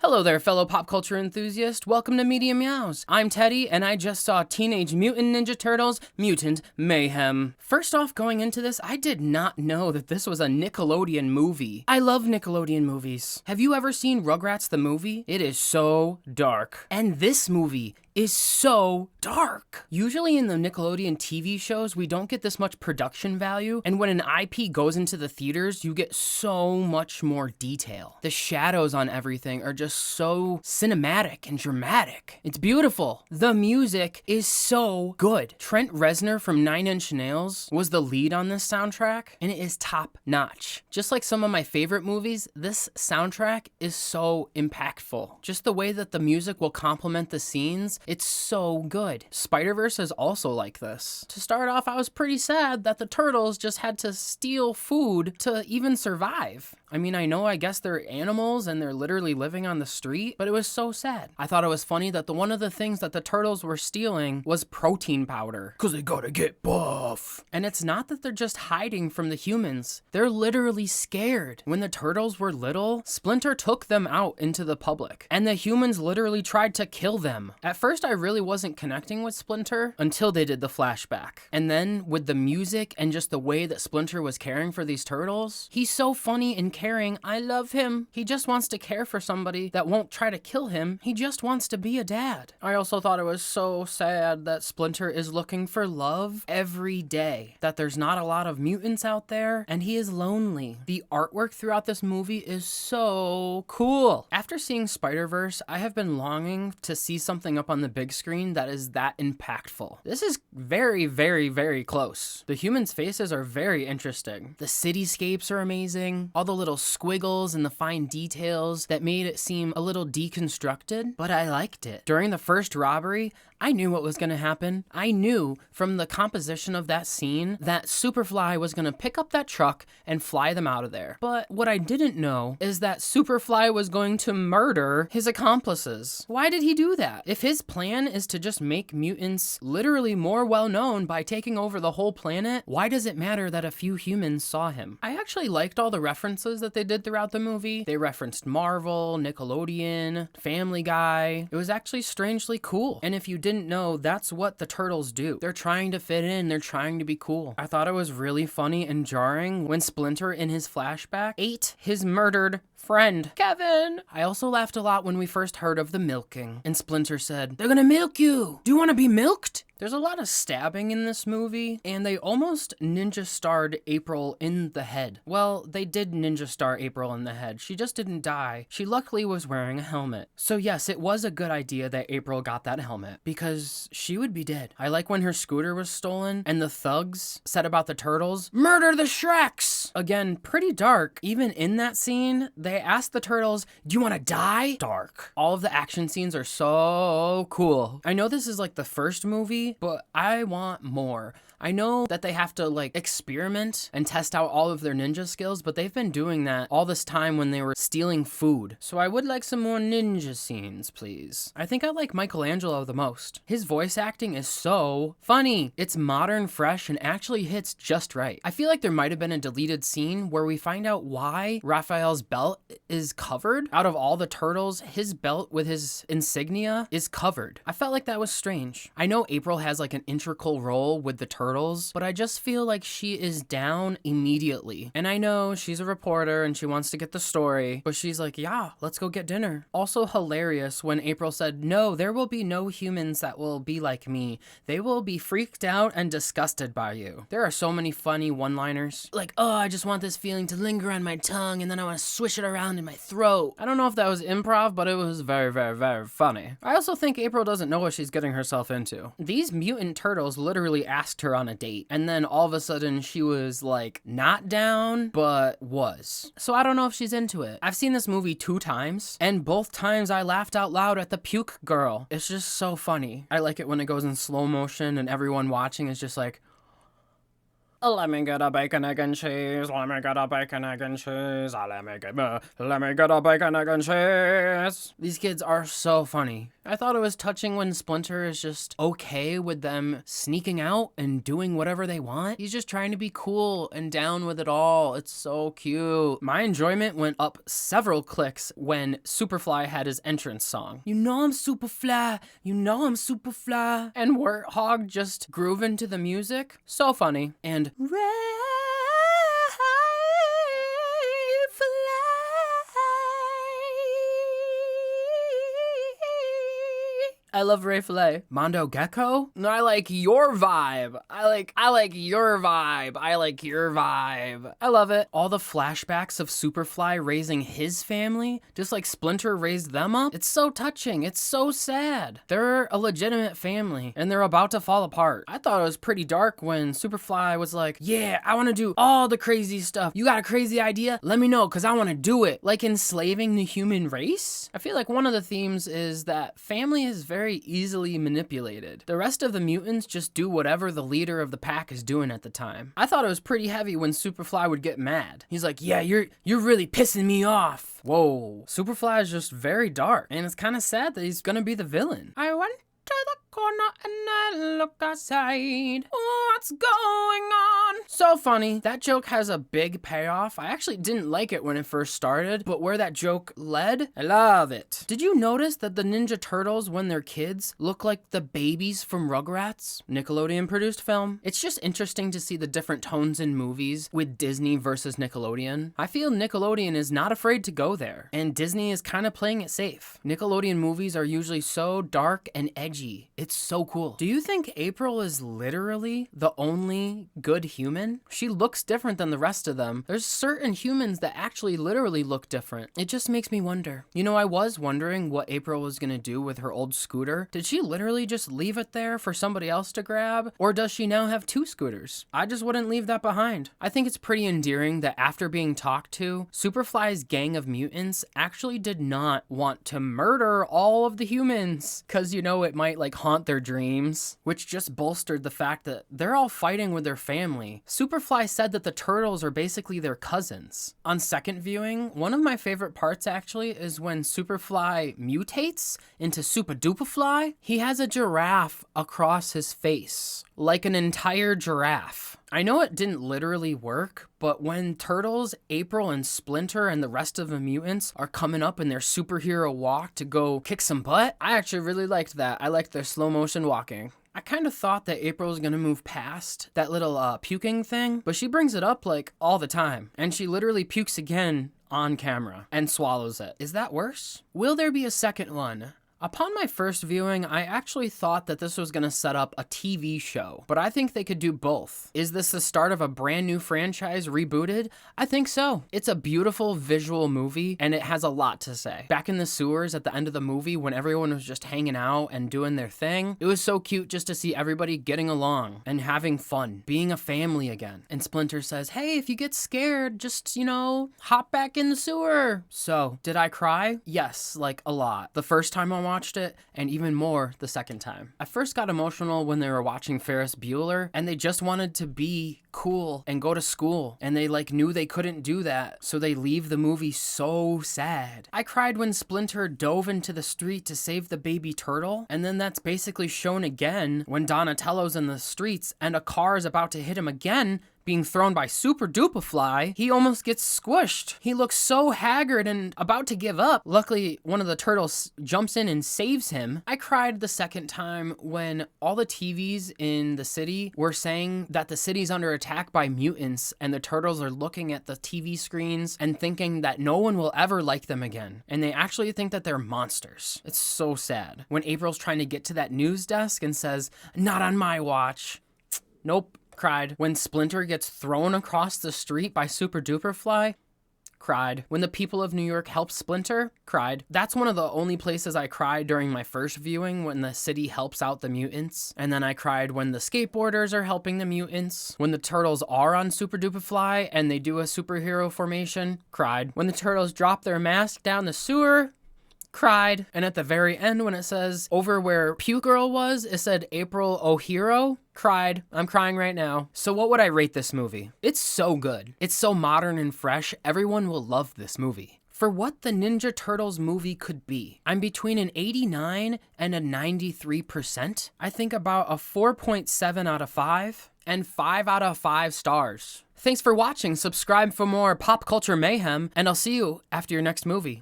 Hello there, fellow pop culture enthusiast. Welcome to MediaMeowz. I'm Teddy, and I just saw Teenage Mutant Ninja Turtles Mutant Mayhem. First off, going into this, I did not know that this was a Nickelodeon movie. I love Nickelodeon movies. Have you ever seen Rugrats the movie? It is so dark. And this movie is so dark. Usually in the Nickelodeon TV shows, we don't get this much production value, and when an IP goes into the theaters, you get so much more detail. The shadows on everything are just so cinematic and dramatic. It's beautiful. The music is so good. Trent Reznor from 9 Inch Nails was the lead on this soundtrack, and it is top notch. Just like some of my favorite movies, this soundtrack is so impactful. Just the way that the music will complement the scenes, it's so good. Spider-Verse is also like this. To start off, I was pretty sad that the turtles just had to steal food to even survive. I guess they're animals and they're literally living on the street, but it was so sad. I thought it was funny that one of the things that the turtles were stealing was protein powder. Cause they gotta get buff. And it's not that they're just hiding from the humans. They're literally scared. When the turtles were little, Splinter took them out into the public, and the humans literally tried to kill them. At first, I really wasn't connecting with Splinter until they did the flashback. And then with the music and just the way that Splinter was caring for these turtles, he's so funny and caring. I love him. He just wants to care for somebody that won't try to kill him. He just wants to be a dad. I also thought it was so sad that Splinter is looking for love every day, that there's not a lot of mutants out there, and he is lonely. The artwork throughout this movie is so cool. After seeing Spider-Verse, I have been longing to see something up on the big screen that is that impactful. This is very, very, very close. The humans' faces are very interesting. The cityscapes are amazing. All the little squiggles and the fine details that made it seem a little deconstructed, but I liked it. During the first robbery, I knew what was going to happen. I knew from the composition of that scene that Superfly was going to pick up that truck and fly them out of there. But what I didn't know is that Superfly was going to murder his accomplices. Why did he do that? If his plan is to just make mutants literally more well-known by taking over the whole planet, why does it matter that a few humans saw him? I actually liked all the references that they did throughout the movie. They referenced Marvel, Nickelodeon, Family Guy. It was actually strangely cool. And if you didn't know, that's what the turtles do. They're trying to fit in, they're trying to be cool. I thought it was really funny and jarring when Splinter in his flashback ate his murdered friend, Kevin. I also laughed a lot when we first heard of the milking, and Splinter said, "They're gonna milk you. Do you want to be milked?" There's a lot of stabbing in this movie, and they almost ninja starred April in the head. Well, they did ninja star April in the head. She just didn't die. She luckily was wearing a helmet. So yes, it was a good idea that April got that helmet, because she would be dead. I like when her scooter was stolen, and the thugs said about the turtles, "Murder the Shreks!" Again, pretty dark. Even in that scene, they asked the turtles, "Do you want to die?" Dark. All of the action scenes are so cool. I know this is like the first movie, but I want more. I know that they have to experiment and test out all of their ninja skills, but they've been doing that all this time when they were stealing food. So I would like some more ninja scenes, please. I think I like Michelangelo the most. His voice acting is so funny. It's modern, fresh, and actually hits just right. I feel like there might have been a deleted scene where we find out why Raphael's belt is covered. Out of all the turtles, his belt with his insignia is covered. I felt like that was strange. I know April has an integral role with the turtles, but I just feel like she is down immediately. And I know she's a reporter and she wants to get the story, but she's like, "Yeah, let's go get dinner." Also hilarious when April said, "No, there will be no humans that will be like me. They will be freaked out and disgusted by you." There are so many funny one-liners. "Oh, I just want this feeling to linger on my tongue and then I want to swish it around in my throat." I don't know if that was improv, but it was very, very, very funny. I also think April doesn't know what she's getting herself into. These mutant turtles literally asked her on a date, and then all of a sudden she was not down, but was. So I don't know if she's into it. I've seen this movie 2 times, and both times I laughed out loud at the puke girl. It's just so funny. I like it when it goes in slow motion and everyone watching is just like, Let me get a bacon, egg, and cheese. Let me get a bacon, egg, and cheese. Let me get a bacon, egg, and cheese. These kids are so funny. I thought it was touching when Splinter is just okay with them sneaking out and doing whatever they want. He's just trying to be cool and down with it all. It's so cute. My enjoyment went up several clicks when Superfly had his entrance song. You know I'm Superfly. You know I'm Superfly. And Warthog just grooving to the music. So funny. And Raphael. I love Raphael. Mondo Gecko? No, I like your vibe. I like your vibe. I like your vibe. I love it. All the flashbacks of Superfly raising his family, just like Splinter raised them up. It's so touching. It's so sad. They're a legitimate family and they're about to fall apart. I thought it was pretty dark when Superfly was like, yeah, I want to do all the crazy stuff. You got a crazy idea? Let me know because I want to do it. Like enslaving the human race? I feel like one of the themes is that family is very easily manipulated. The rest of the mutants just do whatever the leader of the pack is doing at the time. I thought it was pretty heavy when Superfly would get mad. He's like, yeah, you're really pissing me off. Whoa. Superfly is just very dark, and it's kind of sad that he's gonna be the villain. I went to the corner and I look outside. What's going on? So funny. That joke has a big payoff. I actually didn't like it when it first started, but where that joke led, I love it. Did you notice that the Ninja Turtles, when they're kids, look like the babies from Rugrats? Nickelodeon produced film. It's just interesting to see the different tones in movies with Disney versus Nickelodeon. I feel Nickelodeon is not afraid to go there, and Disney is kind of playing it safe. Nickelodeon movies are usually so dark and edgy. It's so cool. Do you think April is literally the only good human? She looks different than the rest of them. There's certain humans that actually literally look different. It just makes me wonder. You know, I was wondering what April was gonna do with her old scooter. Did she literally just leave it there for somebody else to grab? Or does she now have 2 scooters? I just wouldn't leave that behind. I think it's pretty endearing that after being talked to, Superfly's gang of mutants actually did not want to murder all of the humans. Cause you know, it might like haunt their dreams, which just bolstered the fact that they're all fighting with their family. Superfly said that the turtles are basically their cousins. On second viewing, one of my favorite parts actually is when Superfly mutates into Superduperfly. He has a giraffe across his face, like an entire giraffe. I know it didn't literally work, but when Turtles, April, and Splinter and the rest of the mutants are coming up in their superhero walk to go kick some butt, I actually really liked that. I liked their slow motion walking. I kind of thought that April was gonna move past that little puking thing, but she brings it up like all the time, and she literally pukes again on camera and swallows it. Is that worse? Will there be a second one? Upon my first viewing, I actually thought that this was gonna set up a TV show, but I think they could do both. Is this the start of a brand new franchise rebooted? I think so. It's a beautiful visual movie, and it has a lot to say. Back in the sewers at the end of the movie, when everyone was just hanging out and doing their thing, it was so cute just to see everybody getting along and having fun, being a family again. And Splinter says, hey, if you get scared, just, you know, hop back in the sewer. So, did I cry? Yes, like a lot. The first time I watched it, and even more the second time. I first got emotional when they were watching Ferris Bueller, and they just wanted to be cool and go to school, and they like knew they couldn't do that, so they leave the movie so sad. I cried when Splinter dove into the street to save the baby turtle, and then that's basically shown again when Donatello's in the streets and a car is about to hit him again, being thrown by Superduperfly. He almost gets squished. He looks so haggard and about to give up. Luckily, one of the turtles jumps in and saves him. I cried the second time when all the TVs in the city were saying that the city's under attack by mutants, and the turtles are looking at the TV screens and thinking that no one will ever like them again. And they actually think that they're monsters. It's so sad. When April's trying to get to that news desk and says, not on my watch. Nope. Cried. When Splinter gets thrown across the street by Superduperfly, cried. When the people of New York help Splinter, cried. That's one of the only places I cried during my first viewing, when the city helps out the mutants. And then I cried when the skateboarders are helping the mutants. When the turtles are on Superduperfly and they do a superhero formation, cried. When the turtles drop their mask down the sewer, cried. And at the very end, when it says over where Pew Girl was, it said April O'Hero, cried. I'm crying right now. So what would I rate this movie? It's so good. It's so modern and fresh. Everyone will love this movie. For what the Ninja Turtles movie could be, I'm between an 89 and a 93%. I think about a 4.7 out of 5 and 5 out of 5 stars. Thanks for watching. Subscribe for more pop culture mayhem, and I'll see you after your next movie.